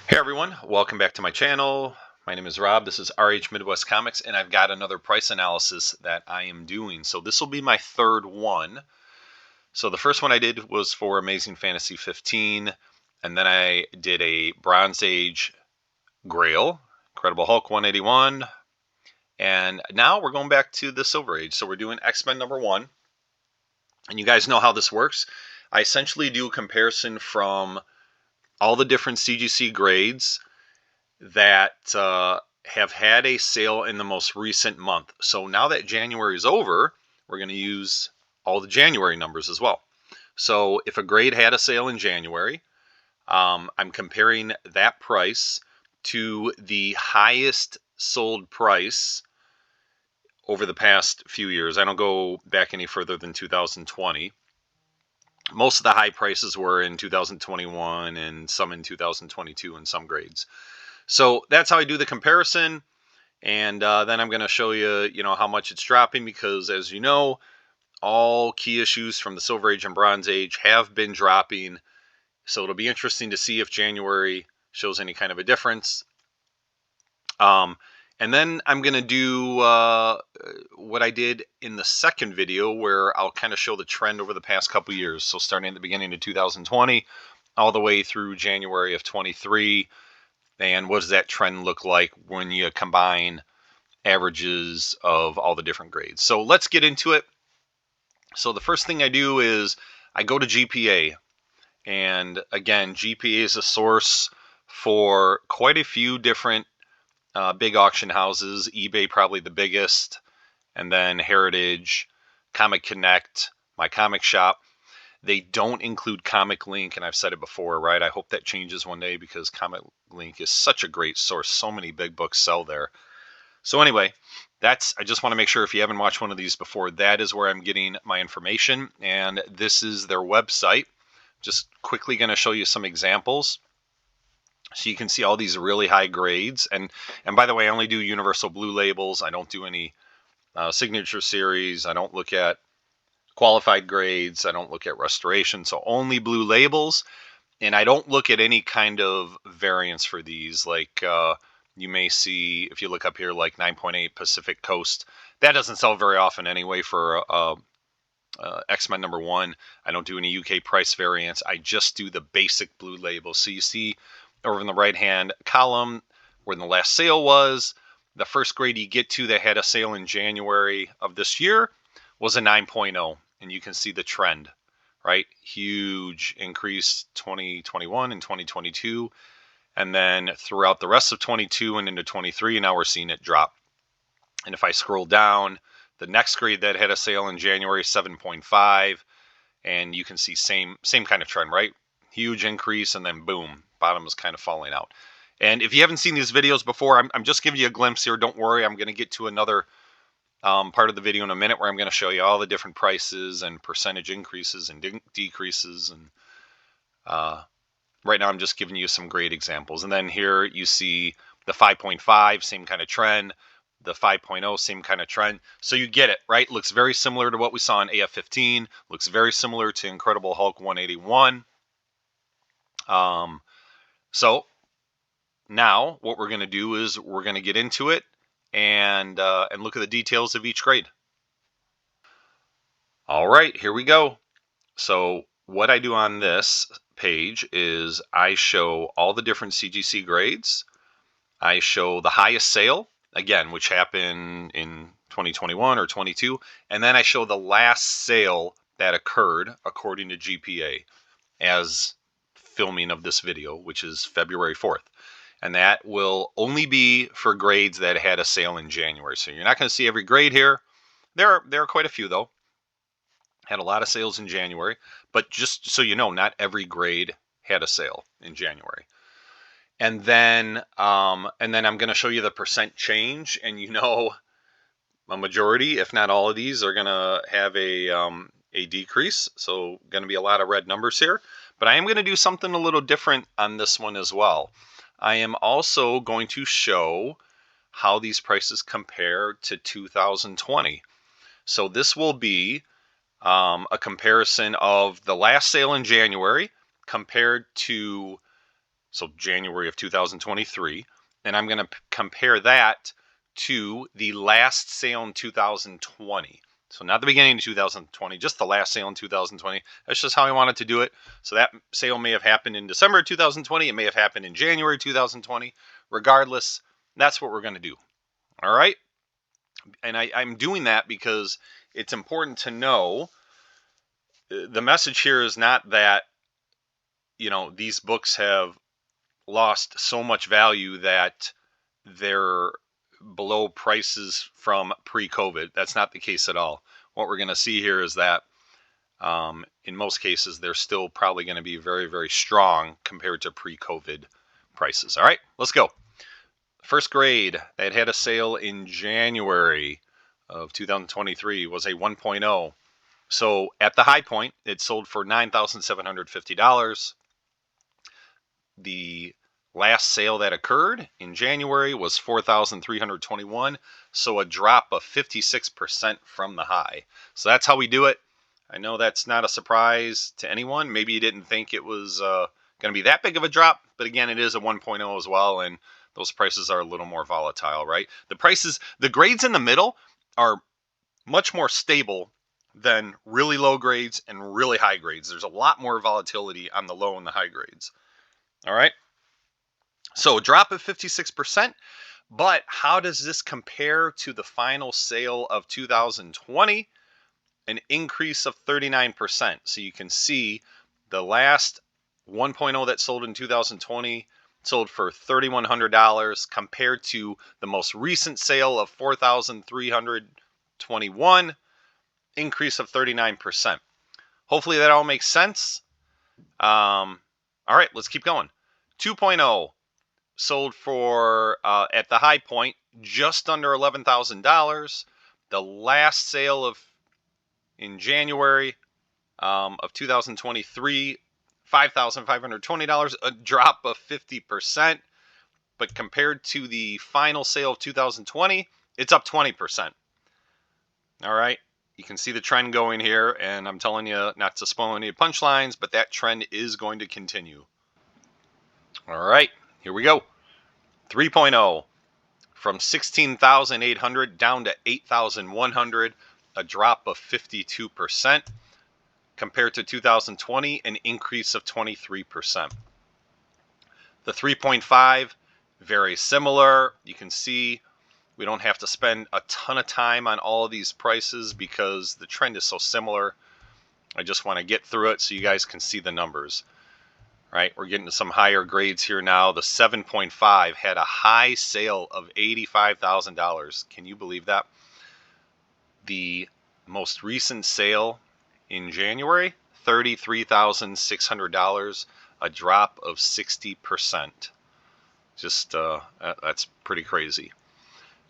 Hey everyone, welcome back to my channel. My name is Rob. This is RH Midwest Comics, and I've got another price analysis that I am doing. So this will be my third one. So the first one I did was for Amazing Fantasy 15, and then I did a Bronze Age Grail, Incredible Hulk 181, and now we're going back to the Silver Age. So we're doing X-Men #1, and you guys know how this works. I essentially do a comparison from all the different CGC grades that have had a sale in the most recent month. So now that January is over, we're going to use all the January numbers as well. So if a grade had a sale in January, I'm comparing that price to the highest sold price over the past few years. I don't go back any further than 2020. Most of the high prices were in 2021 and some in 2022 in some grades. So that's how I do the comparison. And then I'm going to show you, how much it's dropping because, as you know, all key issues from the Silver Age and Bronze Age have been dropping. So it'll be interesting to see if January shows any kind of a difference. And then I'm going to do what I did in the second video where I'll kind of show the trend over the past couple years. So starting at the beginning of 2020 all the way through January of 23. And what does that trend look like when you combine averages of all the different grades? So let's get into it. So the first thing I do is I go to GPA. And again, GPA is a source for quite a few different big auction houses. eBay probably the biggest, and then Heritage, Comic Connect, My Comic Shop. They don't include Comic Link, and I've said it before, right? I hope that changes one day because Comic Link is such a great source. So many big books sell there. So anyway, I just want to make sure if you haven't watched one of these before, that is where I'm getting my information, and this is their website. Just quickly going to show you some examples. So you can see all these really high grades. And by the way, I only do Universal Blue Labels. I don't do any signature series. I don't look at qualified grades. I don't look at restoration. So only blue labels. And I don't look at any kind of variance for these. Like you may see, if you look up here, like 9.8 Pacific Coast. That doesn't sell very often anyway for X-Men #1. I don't do any UK price variance. I just do the basic blue label. So you see over in the right-hand column where the last sale was, the first grade you get to that had a sale in January of this year was a 9.0. And you can see the trend, right? Huge increase 2021 and 2022. And then throughout the rest of 22 and into 23, now we're seeing it drop. And if I scroll down, the next grade that had a sale in January, 7.5, and you can see same kind of trend, right? Huge increase, and then boom, bottom is kind of falling out. And if you haven't seen these videos before, I'm just giving you a glimpse here. Don't worry, I'm going to get to another part of the video in a minute where I'm going to show you all the different prices and percentage increases and decreases. And right now I'm just giving you some great examples. And then here you see the 5.5, same kind of trend. The 5.0, same kind of trend. So you get it, right? Looks very similar to what we saw in AF15. Looks very similar to Incredible Hulk 181. So now what we're going to do is we're going to get into it and look at the details of each grade. All right, here we go. So what I do on this page is I show all the different CGC grades. I show the highest sale, again, which happened in 2021 or 22, and then I show the last sale that occurred according to GPA as filming of this video, which is February 4th. And that will only be for grades that had a sale in January. So you're not going to see every grade here. There are quite a few, though. Had a lot of sales in January. But just so you know, not every grade had a sale in January. And then I'm going to show you the percent change. And a majority, if not all of these, are going to have a decrease. So going to be a lot of red numbers here. But I am going to do something a little different on this one as well. I am also going to show how these prices compare to 2020. So this will be a comparison of the last sale in January compared to so January of 2023, and I'm going to compare that to the last sale in 2020. So not the beginning of 2020, just the last sale in 2020. That's just how I wanted to do it. So that sale may have happened in December 2020. It may have happened in January 2020. Regardless, that's what we're going to do. All right? And I'm doing that because it's important to know the message here is not that, these books have lost so much value that they're below prices from pre-COVID. That's not the case at all. What we're going to see here is that in most cases, they're still probably going to be very, very strong compared to pre-COVID prices. All right, let's go. First grade that had a sale in January of 2023 was a 1.0. So at the high point, it sold for $9,750. The last sale that occurred in January was $4,321, so a drop of 56% from the high. So that's how we do it. I know that's not a surprise to anyone. Maybe you didn't think it was going to be that big of a drop, but again, it is a 1.0 as well, and those prices are a little more volatile, right? The grades in the middle are much more stable than really low grades and really high grades. There's a lot more volatility on the low and the high grades. All right. So a drop of 56%, but how does this compare to the final sale of 2020? An increase of 39%. So you can see the last 1.0 that sold in 2020 sold for $3,100 compared to the most recent sale of $4,321, increase of 39%. Hopefully that all makes sense. All right, let's keep going. 2.0 sold for, at the high point, just under $11,000. The last sale in January of 2023, $5,520, a drop of 50%. But compared to the final sale of 2020, it's up 20%. All right. You can see the trend going here, and I'm telling you not to spoil any punchlines, but that trend is going to continue. All right, here we go. 3.0 from 16,800 down to 8,100, a drop of 52%. Compared to 2020, an increase of 23%. The 3.5, very similar. You can see we don't have to spend a ton of time on all of these prices because the trend is so similar. I just want to get through it so you guys can see the numbers. Right, we're getting to some higher grades here now. The 7.5 had a high sale of $85,000. Can you believe that? The most recent sale in January, $33,600, a drop of 60%. Just that's pretty crazy.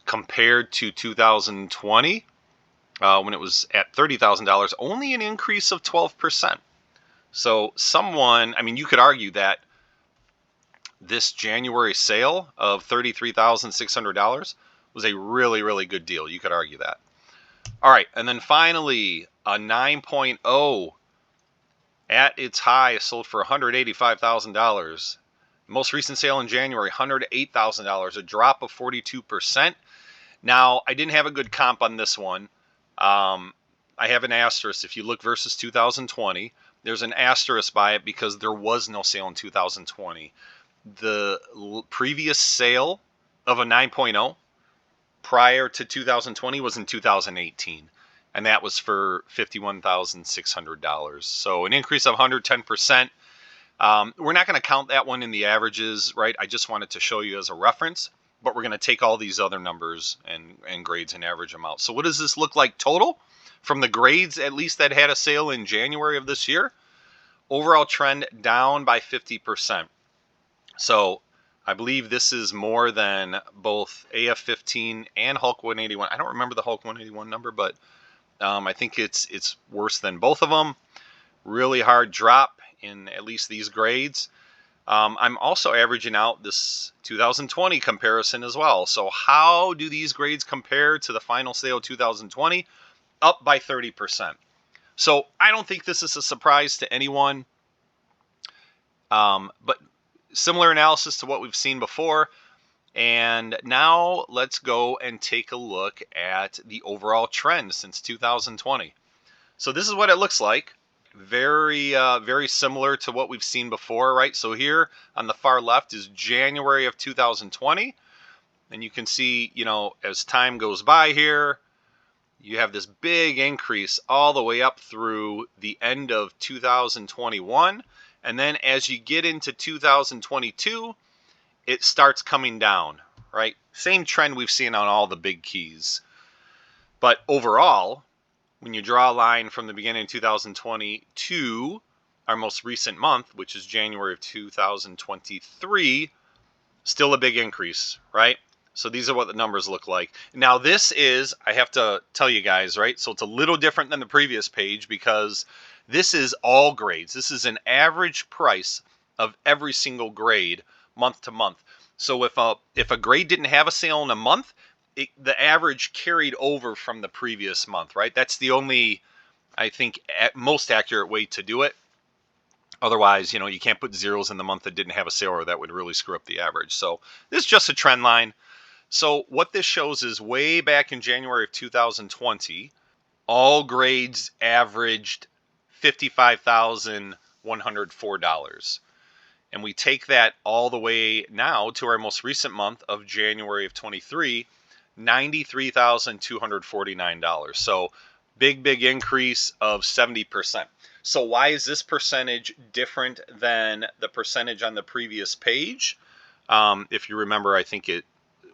Compared to 2020, when it was at $30,000, only an increase of 12%. So you could argue that this January sale of $33,600 was a really, really good deal. You could argue that. All right, and then finally, a 9.0 at its high sold for $185,000. Most recent sale in January, $108,000, a drop of 42%. Now, I didn't have a good comp on this one. I have an asterisk. If you look versus 2020, there's an asterisk by it because there was no sale in 2020. The previous sale of a 9.0 prior to 2020 was in 2018, and that was for $51,600. So an increase of 110%. We're not going to count that one in the averages, right? I just wanted to show you as a reference, but we're going to take all these other numbers and grades and average them out. So what does this look like total? From the grades, at least, that had a sale in January of this year, overall trend down by 50%. So I believe this is more than both AF15 and Hulk 181. I don't remember the Hulk 181 number, but I think it's worse than both of them. Really hard drop in at least these grades. I'm also averaging out this 2020 comparison as well. So how do these grades compare to the final sale of 2020? Up by 30%. So I don't think this is a surprise to anyone. But similar analysis to what we've seen before. And now let's go and take a look at the overall trend since 2020. So this is what it looks like. Very similar to what we've seen before, right? So here on the far left is January of 2020. And you can see, as time goes by here, you have this big increase all the way up through the end of 2021. And then as you get into 2022, it starts coming down, right? Same trend we've seen on all the big keys. But overall, when you draw a line from the beginning of 2020 to our most recent month, which is January of 2023, still a big increase, right? So these are what the numbers look like. Now this is, I have to tell you guys, right? So it's a little different than the previous page because this is all grades. This is an average price of every single grade month to month. So if a grade didn't have a sale in a month, the average carried over from the previous month, right? That's the only, I think, most accurate way to do it. Otherwise, you can't put zeros in the month that didn't have a sale, or that would really screw up the average. So this is just a trend line. So what this shows is way back in January of 2020, all grades averaged $55,104. And we take that all the way now to our most recent month of January of 23, $93,249. So big increase of 70%. So why is this percentage different than the percentage on the previous page? If you remember, I think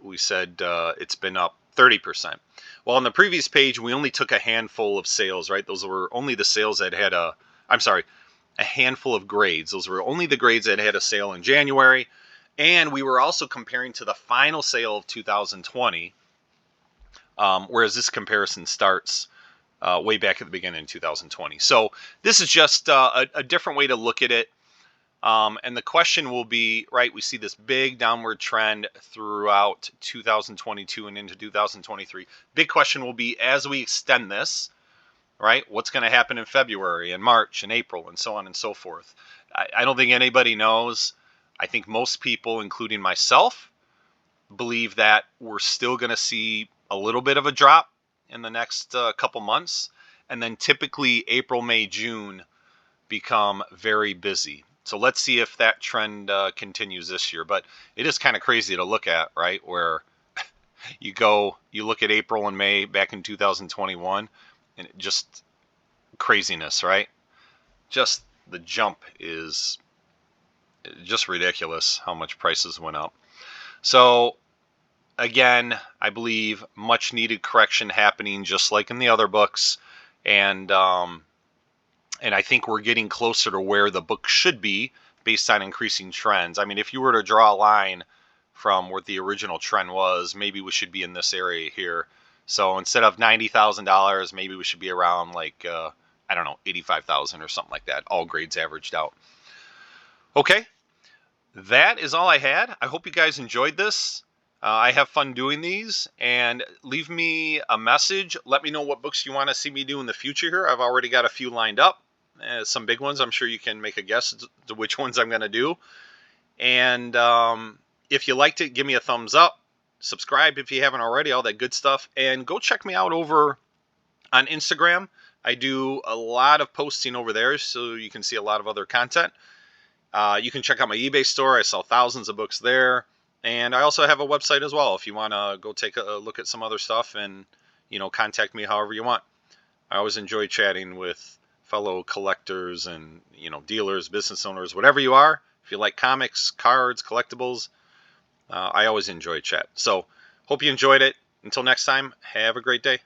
we said it's been up 30%. Well, on the previous page, we only took a handful of sales, right? Those were only the sales that had a handful of grades. Those were only the grades that had a sale in January. And we were also comparing to the final sale of 2020, whereas this comparison starts way back at the beginning of 2020. So this is just a different way to look at it. And the question will be, right, we see this big downward trend throughout 2022 and into 2023. Big question will be, as we extend this, right, what's going to happen in February and March and April and so on and so forth? I don't think anybody knows. I think most people, including myself, believe that we're still going to see a little bit of a drop in the next couple months. And then typically April, May, June become very busy. So let's see if that trend continues this year. But it is kind of crazy to look at, right? Where you look at April and May back in 2021, and just craziness, right? Just the jump is just ridiculous how much prices went up. So again, I believe much needed correction happening, just like in the other books. And I think we're getting closer to where the book should be based on increasing trends. I mean, if you were to draw a line from what the original trend was, maybe we should be in this area here. So instead of $90,000, maybe we should be around like, I don't know, 85,000 or something like that, all grades averaged out. Okay, that is all I had. I hope you guys enjoyed this. I have fun doing these, and leave me a message. Let me know what books you want to see me do in the future here. I've already got a few lined up, some big ones. I'm sure you can make a guess to which ones I'm going to do. And if you liked it, give me a thumbs up. Subscribe if you haven't already, all that good stuff. And go check me out over on Instagram. I do a lot of posting over there, so you can see a lot of other content. You can check out my eBay store. I sell thousands of books there. And I also have a website as well if you want to go take a look at some other stuff and, contact me however you want. I always enjoy chatting with fellow collectors and, dealers, business owners, whatever you are. If you like comics, cards, collectibles, I always enjoy chat. So hope you enjoyed it. Until next time, have a great day.